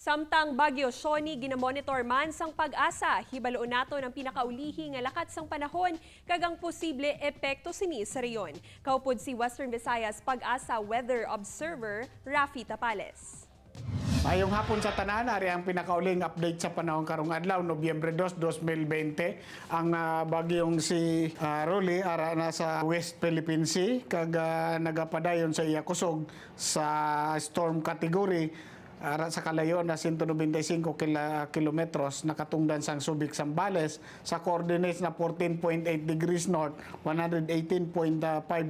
Samtang Bagyo Shoni ginamonitor man sang pag-asa, hibaloon nato ng pinakaulihi nga lakat sang panahon kagang posible epekto sini sa reyon. Kaupod si Western Visayas Pag-asa Weather Observer Rafi Tapales. Mayong hapon sa tanan, ari ang pinakauling update sa panahon karong adlaw, Nobyembre 2, 2020. Ang bagyong si Rolly ara na sa West Philippine Sea kag nagapadayon sa iya kusog sa storm category ara sa kalayo na 195 kilometros nakatungdan sang Subic, Zambales sa coordinates na 14.8 degrees north, 118.5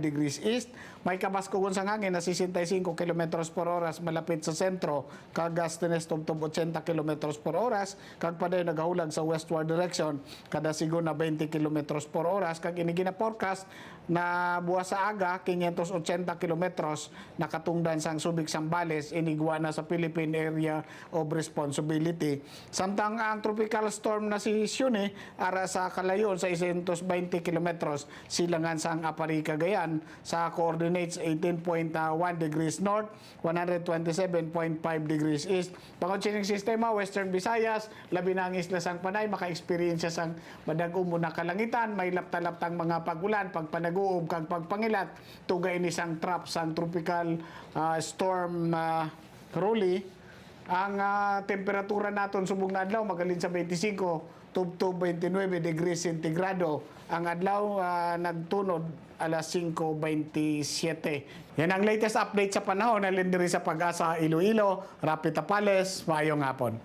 degrees east. May kabaskugon sang hangin na 65 kilometros per oras malapit sa sentro kag gustiness tubtob 80 kilometros per oras kag paday nagahulag sa westward direction kada sigon na 20 kilometros per oras kag ini gina-forecast na buwas sa aga 580 kilometros nakatungdan sang Subic, Zambales inigwa na sa Philippine Area of Responsibility. Samtang ang tropical storm na si Shuni ara sa kalayon sa 120 kilometros silangan sang Apari, Cagayan sa coordinates 18.1 degrees north, 127.5 degrees east. Bangod sining sistema Western Visayas, labi na ang isla sang Panay maka-experience sang badag umuna kalangitan, may lapta-laptang mga pagulan, pagpanaguob kag pagpangilat, tugay ni sang trap sang tropical storm Rolly. Ang temperatura naton subong na adlaw magalin sa 25 tubtob 29 degrees centigrado. Ang adlaw nagtunod alas 5:27. Yan ang latest update sa panahon na lindiri sa Pag-asa Iloilo. Rapi Tapales, maayong hapon.